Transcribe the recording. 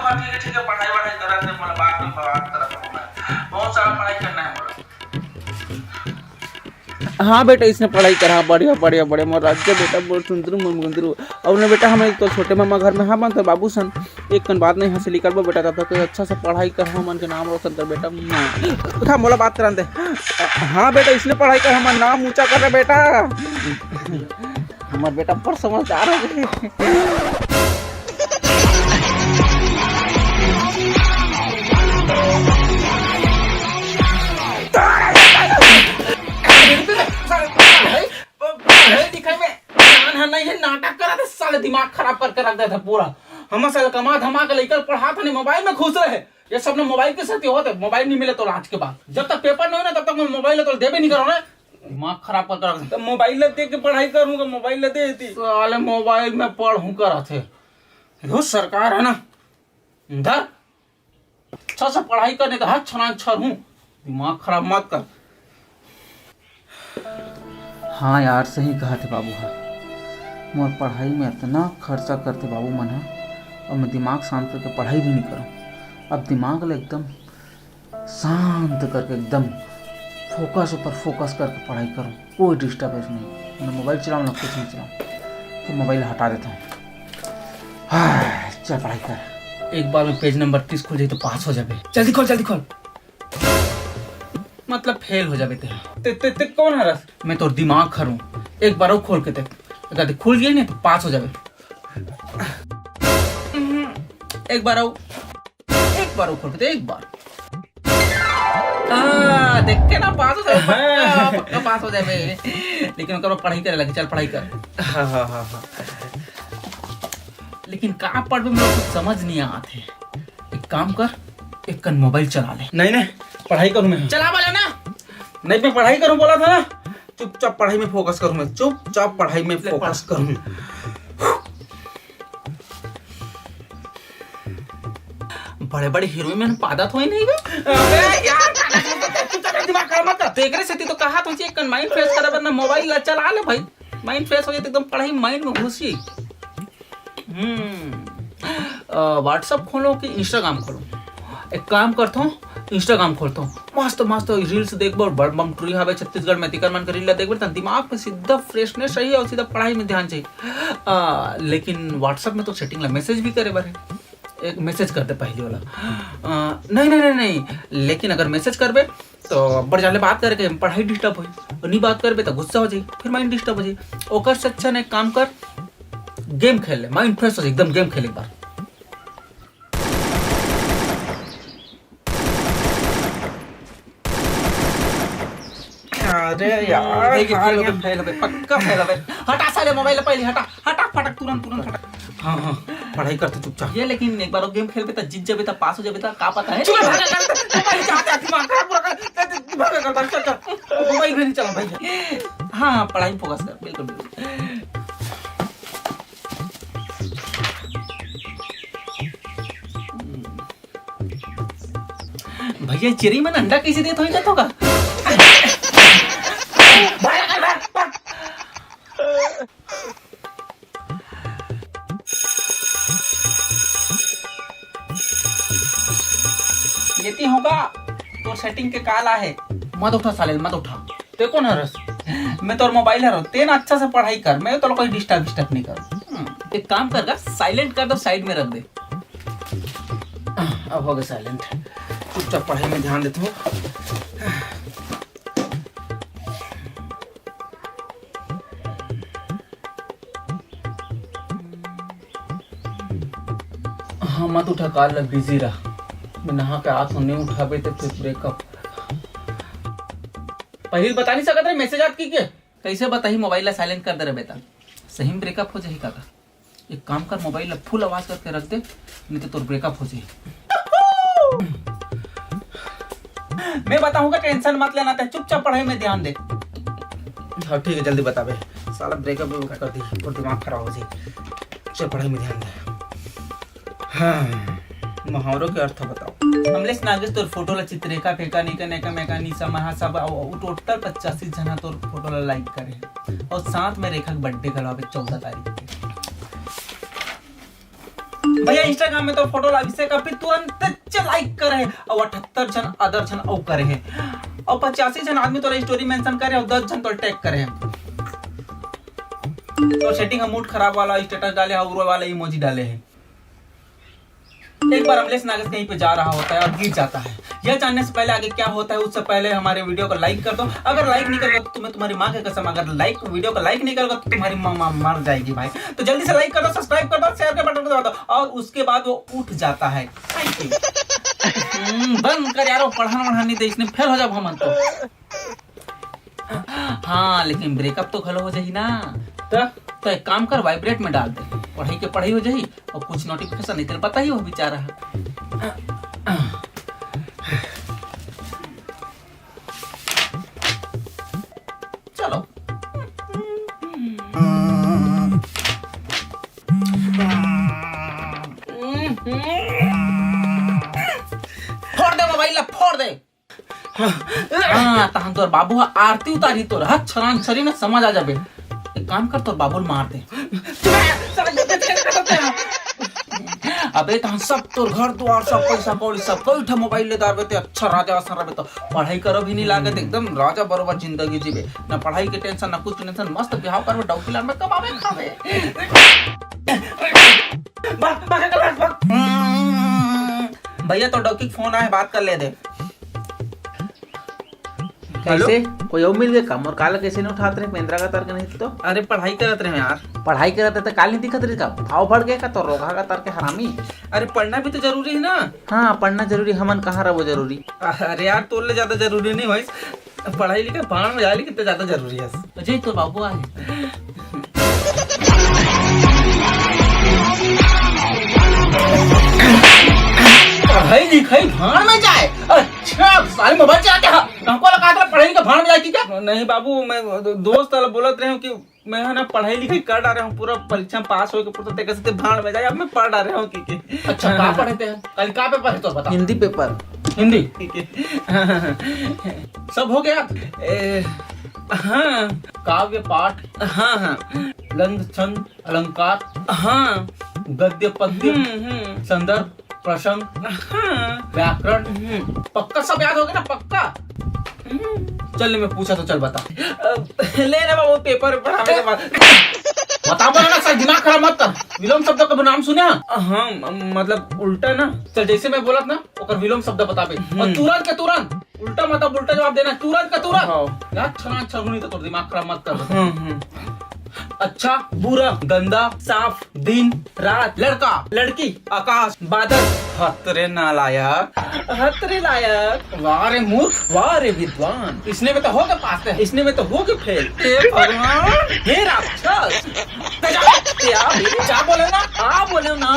बात ठीक है पढ़ाई वढ़ाई करा थे मतलब बात में बात करा था बहुत सारा पढ़ाई करना है बोला। हाँ बेटा इसने पढ़ाई करा बढ़िया बढ़िया बढ़िया मोर राज्य बेटा बोल सुंदर मंदिर और ने बेटा हमें तो छोटे मामा घर में हाँ मन तो बाबू सन एक कन बात नहीं हंसी निकल बेटा तब तक अच्छा से पढ़ाई कर मन के नाम रोशन कर बेटा था मोला बात करा दे। हाँ बेटा इसने पढ़ाई कर हमारा नाम ऊंचा कर रहा बेटा हमारा बेटा पर समझदार है। नाटक करा था साले दिमाग खराब करके रख दिया था पूरा हम साल कमा धमा के लेकर पढ़ा था नहीं मोबाइल में घुस रहे ये सब ने मोबाइल के साथ होते मोबाइल नहीं मिले तो आज के बाद जब तक पेपर नहीं हो ना तब तक मैं मोबाइल तो देवे नहीं करो ना दिमाग खराब करके रख दिया। मोबाइल दे के पढ़ाई करूंगा मोबाइल दे दी साले मोबाइल में पढ़ूं करा थे जो सरकार है ना इधर अच्छा से पढ़ाई करने का हाथ छना छर हूँ दिमाग खराब मत कर। हाँ यार सही कहा थे बाबू हाँ मोर पढ़ाई में इतना खर्चा करते बाबू मन है और मैं दिमाग शांत करके पढ़ाई भी नहीं करूँ अब दिमाग ले एकदम शांत करके एकदम फोकस ऊपर फोकस करके पढ़ाई करूँ कोई डिस्टर्बेंस नहीं मैं मोबाइल चलाऊँ ना कुछ नहीं चलाऊँ तो मोबाइल हटा देता हूँ। हाँ चल पढ़ाई कर एक बार में पेज नंबर 30 खुल जाए तो पास हो जाए जल्दी खोल मतलब फेल हो जाए ते कौन है रस मैं तो दिमाग खरूं एक बार और खोल के देख अगर खुल गई नहीं तो पास हो जाए एक बार खोल के एक बार देख के ना पास हो जाए पक्का पास हो जाए लेकिन अगर पढ़ाई करे लगे चल पढ़ाई कर। हाँ लेकिन कहाँ पढ़ भी मुझे कुछ समझ नहीं आते एक काम कर एक कन मोबाइल चला ले। नहीं पढ़ाई करूँ मैं चला बोला ना नहीं मैं पढ़ाई करूँ बोला था ना चुपचाप पढ़ाई में फोकस करूँ मैं चुपचाप पढ़ाई में फोकस करूँ। बड़े बड़े हीरो में पादा तो ही नहीं दिमाग खराब मत देख रहे से तो कहा तुझे एक माइंड फ्रेश करा वरना मोबाइल चला ले भाई माइंड फ्रेश हो जाए तो एकदम पढ़ाई माइंड में घुसी। व्हाट्सएप खोलो कि इंस्टाग्राम खोलो एक काम करता हूँ इंस्टाग्राम खोलता हूँ मस्त मस्त रील्स देख बड़ बम ट्री हवे छत्तीसगढ़ में तिकर मन का रील देख दिमाग में सीधा फ्रेशनेस चाहिए और सीधा पढ़ाई में ध्यान चाहिए। लेकिन व्हाट्सएप में तो सेटिंग ला मैसेज भी करे बारे एक मैसेज करते पहले वाला नहीं लेकिन अगर मैसेज करबे तो बड़ जाले बात करके पढ़ाई डिस्टर्ब होई और नहीं बात करबे तो गुस्सा हो जाए फिर माइंड डिस्टर्ब हो जाए ओकर से अच्छा ने काम कर गेम खेल ले माइंड फ्रेश हो जाए एकदम गेम खेल एक बार। अरे यार पक्का फेल हो हटा साले मोबाइल पहले हटा फटक तुरंत हटा। हाँ पढ़ाई करते चुपचाप ये लेकिन एक बार गेम खेलबे त जीत जाबे त पास हो जाबे त का पता है मोबाइल भी नहीं चला भाई। हाँ पढ़ाई फोकस कर बिल्कुल भैया चिरी में अंडा कैसे देता हो जाता होगा ये होगा तो सेटिंग के काला है मत उठा साले मत उठा देखो ना रस मैं तो मोबाइल है तेन अच्छा से पढ़ाई कर मैं तो कोई डिस्टर्ब नहीं कर एक काम कर साइलेंट कर दो साइड में रख दे अब हो गया साइलेंट चुपचाप पढ़ाई में ध्यान देते हो। हाँ मत उठा काल लग बिजी रहा मैं नहा के हाथ नहीं उठाबे तो फिर ब्रेकअप पहले बता नहीं सकता मैसेज आपकी के कैसे बताही मोबाइल साइलेंट कर दे रहे बेटा सही में ब्रेकअप हो जाए काका एक काम कर मोबाइल फुल आवाज करके रख दे नहीं तो तोर ब्रेकअप हो जाए। मैं बताऊंगा टेंशन मत लेना चुपचाप पढ़ाई में ध्यान दे। हाँ ठीक है जल्दी बता बे साला ब्रेकअप कर दी और दिमाग खराब हो जाए चल पढ़ाई में ध्यान दे। हाँ मुहावरों के अर्थ बताओ कमलेश नागेश तोर फोटो ला चित्ररेखा फेका निका नेका मेका निशा महा सब टोटल 85 जना तोर फोटो ला लाइक करे और साथ में रेखा का बर्थडे करवावे 14 तारीख के भैया इंस्टाग्राम में तो फोटो लाइक से काफी तुरंत लाइक करे और 78 जन अदर जन औ करे है और 85 जन आदमी तो स्टोरी मेंशन करे और 10 जन तो टैग करे है। तो सेटिंग का मूड खराब वाला स्टेटस डाले और वाला इमोजी डाले हैं। एक बार अमलेश नागेश कहीं पे जा रहा होता है और गिर जाता है। यह जानने से पहले आगे क्या होता है उससे पहले हमारे वीडियो को लाइक कर दो। अगर लाइक नहीं करोगे तो तुम्हें तुम्हारी माँ की कसम, अगर वीडियो को लाइक नहीं करोगे तो तुम्हारी माँ मर जाएगी भाई। तो जल्दी से लाइक कर दो, सब्सक्राइब कर दो, शेयर के बटन को दबा दो और उसके बाद वो उठ जाता है। Thank you. बंद कर यार, पढ़ाना नहीं दे, इसने फेल हो जाओ हम तो। हाँ लेकिन ब्रेकअप तो खलो हो जाही ना, तो एक काम कर वाइब्रेट में डाल दे, पढ़ाई के पढ़ाई हो जाही और कुछ नोटिफिकेशन नहीं तेरे पता ही हो बेचारा है। चलो फोड़ दे मोबाइल, फोड़ दे। हाँ तहन तोर बाबू आरती उतारी तोर हाथ छरान छरी ना समझ आ जाबे। एक काम कर तोर बाबू मार दे। अबे तहन सब तोर घर द्वार सब पैसा कौड़ी सब कोई उठा मोबाइल ले दारबे ते अच्छा राजा असर रबे तो पढ़ाई करो भी नहीं लागत, एकदम राजा बरोबर जिंदगी जीवे, ना पढ़ाई के टेंशन ना कुछ टेंशन, मस्त बिहाव करबे डॉक्टर में कमावे खावे। भैया तो डॉक्टर फोन आए बात कर ले दे। कैसे कोई और मिल गया काम और काला कैसे नहीं उठाते रहे पेंद्रा का तर्क नहीं तो? अरे पढ़ाई करत रहे यार। पढ़ाई करते थे काल नहीं दिखत रही का भाव बढ़ गया का तो रोगा का तर्क हरामी। अरे पढ़ना भी तो जरूरी है ना। हाँ पढ़ना जरूरी, हमन कहाँ रहो जरूरी। अरे यार तोर ले ज्यादा जरूरी नहीं भाई, पढ़ाई लिखाई बाढ़ में जाए कितने ज्यादा जरूरी है। अजय तो बाबू आए पढ़ाई लिखाई भाड़ में जाए। अच्छा सारे मोबाइल चलाते हैं, हमको लगा था पढ़ाई का भाड़ में जाए क्या? नहीं बाबू, मैं दोस्त वाला बोलत रहे हूँ कि मैं है ना पढ़ाई लिखाई कर डाल रहा हूँ, पूरा परीक्षा में पास हो के पूरा तरीके से भाड़ में जाए। अब मैं पढ़ डाल रहा हूँ कि अच्छा कहाँ पढ़ते हैं? कल का पेपर है तो बता। हिंदी पेपर। हिंदी सब हो गया। हाँ काव्य पाठ, हाँ हाँ गंध छंद अलंकार, हाँ गद्य पद्य संदर्भ प्रसंग, व्याकरण, पक्का सब याद हो गया ना पक्का? चल मैं पूछा तो चल बता। ले ना बाबू पेपर पढ़ाने के बाद बता ना सर, दिमाग खराब मत कर। विलोम शब्द का नाम सुने? हाँ मतलब उल्टा ना। चल जैसे मैं बोलत ना ओकर विलोम शब्द बताबे और तुरंत के तुरंत उल्टा मतलब उल्टा जवाब देना, तुरंत का तुरंत। यार छना छगुनी तो दिमाग खराब मत कर। अच्छा बुरा गंदा साफ दिन रात लड़का लड़की आकाश बादल। हतरे नालायक, हतरे लायक, वारे मूर्ख, वारे विद्वान। इसने में तो हो गए पास है, इसने में तो हो गए फेल। हे भगवान, हे राक्षस, क्या बोले ना, आ बोले ना।